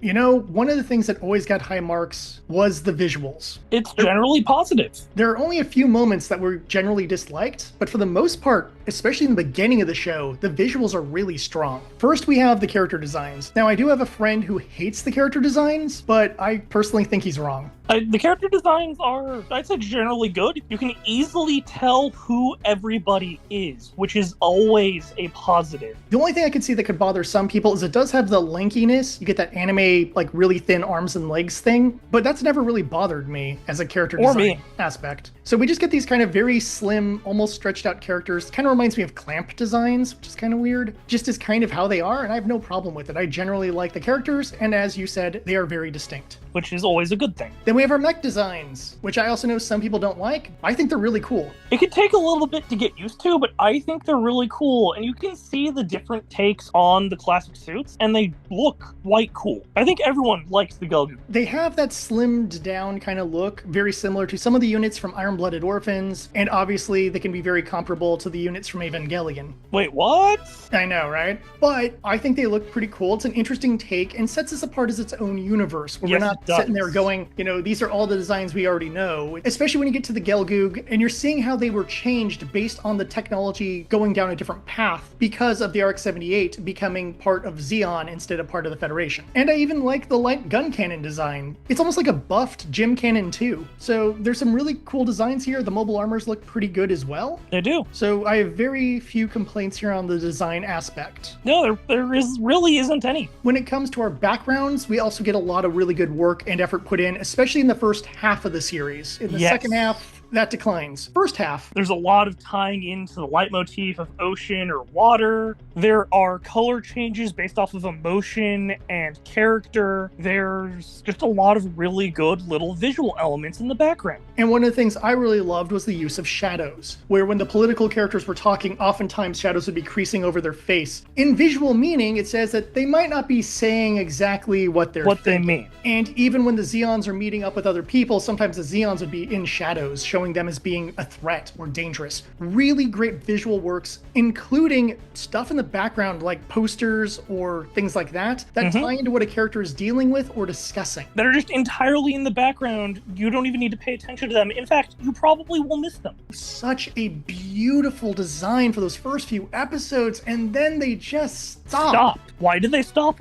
S1: You know, one of the things that always got high marks was the visuals.
S2: It's generally positive.
S1: There are only a few moments that were generally disliked, but for the most part, especially in the beginning of the show, the visuals are really strong. First, we have the character designs. Now, I do have a friend who hates the character designs, but I personally think he's wrong.
S2: The character designs are, I'd say, generally good. You can easily tell who everybody is, which is always a positive.
S1: The only thing I could see that could bother some people is it does have the lankiness. You get that anime, like, really thin arms and legs thing, but that's never really bothered me as a character design aspect. So we just get these kind of very slim, almost stretched out characters. Kind of reminds me of Clamp designs, which is kind of weird. Just as kind of how they are, and I have no problem with it. I generally like the characters, and as you said, they are very distinct.
S2: Which is always a good thing.
S1: Then we have our mech designs, which I also know some people don't like. I think they're really cool.
S2: It could take a little bit to get used to, but I think they're really cool. And you can see the different takes on the classic suits, and they look quite cool. I think everyone likes the Gelgoog.
S1: They have that slimmed down kind of look, very similar to some of the units from Iron-Blooded Orphans, and obviously they can be very comparable to the units from Evangelion.
S2: Wait, what?
S1: I know, right? But I think they look pretty cool. It's an interesting take and sets us apart as its own universe, where we're not sitting there going, you know, these are all the designs we already know, especially when you get to the Gelgoog and you're seeing how they were changed based on the technology going down a different path because of the RX-78 becoming part of Zeon instead of part of the Federation. And I even like the light gun cannon design. It's almost like a buffed gym cannon too. So there's some really cool designs here. The mobile armors look pretty good as well.
S2: They do.
S1: So I have very few complaints here on the design aspect.
S2: No, there really isn't any.
S1: When it comes to our backgrounds, we also get a lot of really good work and effort put in, especially in the first half of the series. In the second half, that declines. First half,
S2: there's a lot of tying into the leitmotif of ocean or water. There are color changes based off of emotion and character. There's just a lot of really good little visual elements in the background.
S1: And one of the things I really loved was the use of shadows, where when the political characters were talking, oftentimes shadows would be creasing over their face. In visual meaning, it says that they might not be saying exactly what
S2: they mean.
S1: And even when the Zeons are meeting up with other people, sometimes the Zeons would be in shadows, showing them as being a threat or dangerous. Really great visual works, including stuff in the background like posters or things like that tie into what a character is dealing with or discussing.
S2: That are just entirely in the background. You don't even need to pay attention to them. In fact, you probably will miss them.
S1: Such a beautiful design for those first few episodes, and then they just stop.
S2: Why did they stop?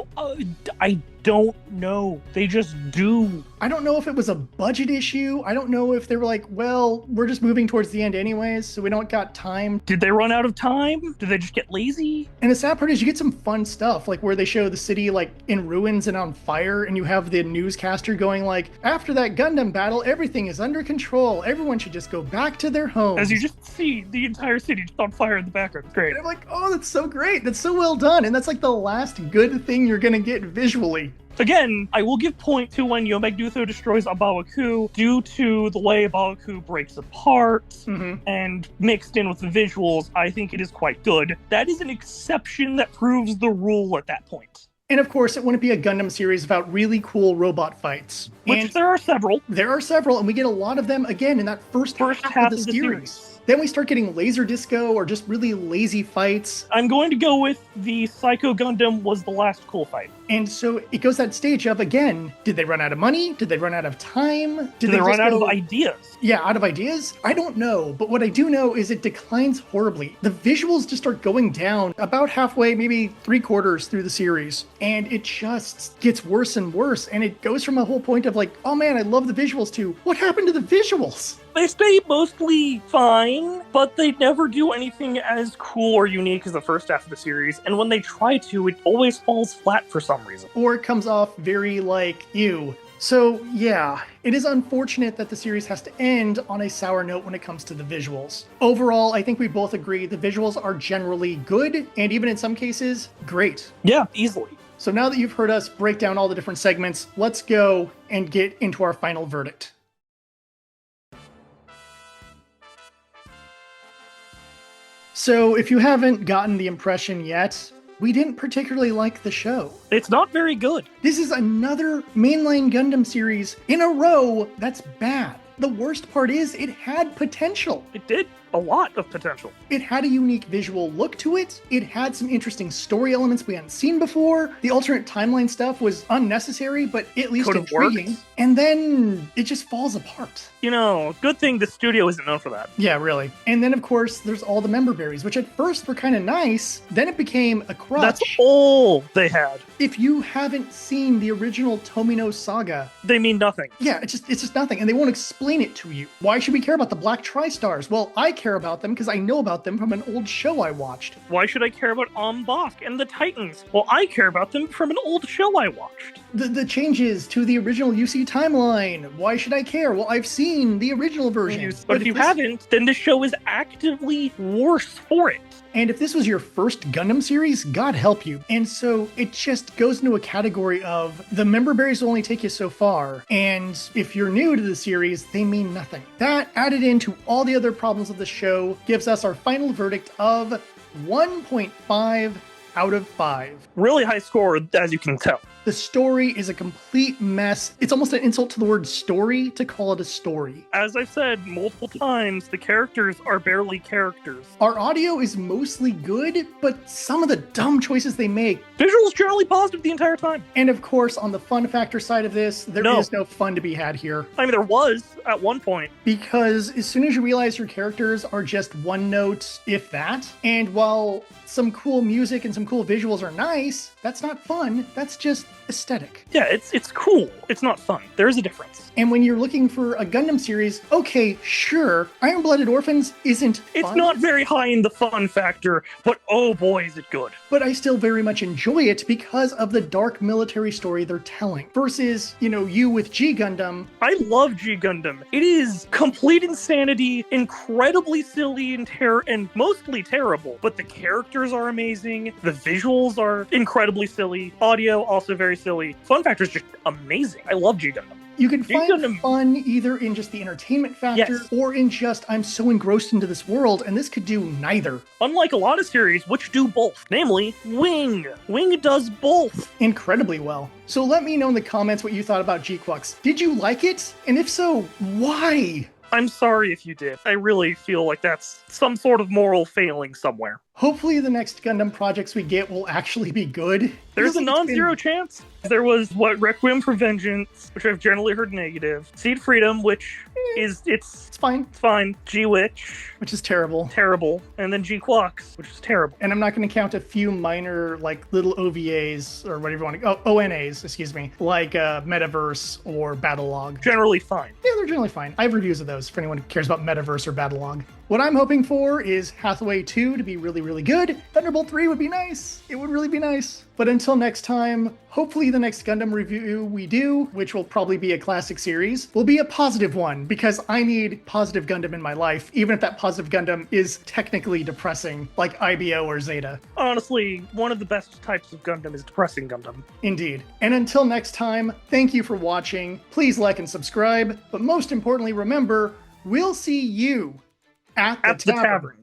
S2: I don't know. They just do.
S1: I don't know if it was a budget issue. I don't know if they were like, well, we're just moving towards the end anyways, so we don't got time.
S2: Did they run out of time? Did they just get lazy?
S1: And the sad part is you get some fun stuff, like where they show the city like in ruins and on fire, and you have the newscaster going like, after that Gundam battle, everything is under control. Everyone should just go back to their homes.
S2: As you just see the entire city just on fire in the background. It's great.
S1: And I'm like, oh, that's so great. That's so well done. And that's like the last good thing you're going to get visually.
S2: Again, I will give point to when Yomegdutho destroys Abawaku due to the way Abawaku breaks apart and mixed in with the visuals. I think it is quite good. That is an exception that proves the rule at that point.
S1: And of course, it wouldn't be a Gundam series without really cool robot fights.
S2: Which there are several.
S1: There are several, and we get a lot of them, again, in that first half of the series. Then we start getting laser disco or just really lazy fights.
S2: I'm going to go with the Psycho Gundam was the last cool fight.
S1: And so it goes that stage of, again, did they run out of money? Did they run out of time?
S2: Did they run out of ideas?
S1: Yeah, out of ideas? I don't know. But what I do know is it declines horribly. The visuals just start going down about halfway, maybe 3/4 through the series. And it just gets worse and worse. And it goes from a whole point of like, oh man, I love the visuals to, what happened to the visuals?
S2: They stay mostly fine, but they never do anything as cool or unique as the first half of the series. And when they try to, it always falls flat for some reason.
S1: Or it comes off very like, ew. So yeah, it is unfortunate that the series has to end on a sour note when it comes to the visuals. Overall, I think we both agree the visuals are generally good, and even in some cases, great.
S2: Yeah, easily.
S1: So now that you've heard us break down all the different segments, let's go and get into our final verdict. So if you haven't gotten the impression yet, we didn't particularly like the show.
S2: It's not very good.
S1: This is another mainline Gundam series in a row that's bad. The worst part is it had potential.
S2: It did. a lot of potential.
S1: It had a unique visual look to it. It had some interesting story elements we hadn't seen before. The alternate timeline stuff was unnecessary, but at least intriguing. And then it just falls apart.
S2: You know, good thing the studio isn't known for that.
S1: Yeah, really. And then, of course, there's all the member berries, which at first were kind of nice. Then it became a crutch.
S2: That's all they had.
S1: If you haven't seen the original Tomino saga,
S2: they mean nothing.
S1: Yeah, it's just nothing. And they won't explain it to you. Why should we care about the Black Tri-Stars? Well, I care about them because I know about them from an old show I watched.
S2: Why should I care about Ombak and the Titans? Well, I care about them from an old show I watched.
S1: The changes to the original UC timeline. Why should I care? Well, I've seen the original version.
S2: But if you haven't, then the show is actively worse for it.
S1: And if this was your first Gundam series, God help you. And so it just goes into a category of the member berries will only take you so far. And if you're new to the series, they mean nothing. That added into all the other problems of the show gives us our final verdict of 1.5 out of 5.
S2: Really high score, as you can tell.
S1: The story is a complete mess. It's almost an insult to the word story to call it a story.
S2: As I've said multiple times, the characters are barely characters.
S1: Our audio is mostly good, but some of the dumb choices they make.
S2: Visuals generally positive the entire time.
S1: And of course, on the fun factor side of this, there is no fun to be had here.
S2: I mean, there was at one point.
S1: Because as soon as you realize your characters are just one note, if that, and while some cool music and some cool visuals are nice, that's not fun. That's just aesthetic.
S2: Yeah, it's cool. It's not fun. There's a difference.
S1: And when you're looking for a Gundam series, okay, sure, Iron-Blooded Orphans isn't fun.
S2: It's not very high in the fun factor, but oh boy, is it good.
S1: But I still very much enjoy it because of the dark military story they're telling. Versus, you with G-Gundam.
S2: I love G-Gundam. It is complete insanity, incredibly silly and mostly terrible. But the characters are amazing. The visuals are incredibly silly. Audio also very silly. Fun factor is just amazing. I love G-Gundam.
S1: You can find fun either in just the entertainment factor or in just, I'm so engrossed into this world, and this could do neither.
S2: Unlike a lot of series which do both, namely Wing. Wing does both.
S1: Incredibly well. So let me know in the comments what you thought about G-Quuux. Did you like it? And if so, why?
S2: I'm sorry if you did. I really feel like that's some sort of moral failing somewhere.
S1: Hopefully the next Gundam projects we get will actually be good.
S2: There's a non-zero chance. There was, Requiem for Vengeance, which I've generally heard negative. Seed Freedom, which is, it's
S1: fine.
S2: It's fine. G-Quuux,
S1: which is terrible.
S2: Terrible. And then G-Quuux, which is terrible.
S1: And I'm not going to count a few minor, little OVAs, or whatever you want to, ONAs, excuse me, like Metaverse or Battlelog.
S2: Generally fine.
S1: Yeah, they're generally fine. I have reviews of those for anyone who cares about Metaverse or Battlelog. What I'm hoping for is Hathaway 2 to be really, really good. Thunderbolt 3 would be nice. It would really be nice. But until next time, hopefully the next Gundam review we do, which will probably be a classic series, will be a positive one, because I need positive Gundam in my life, even if that positive Gundam is technically depressing, like IBO or Zeta.
S2: Honestly, one of the best types of Gundam is depressing Gundam.
S1: Indeed. And until next time, thank you for watching. Please like and subscribe. But most importantly, remember, we'll see you at the tavern.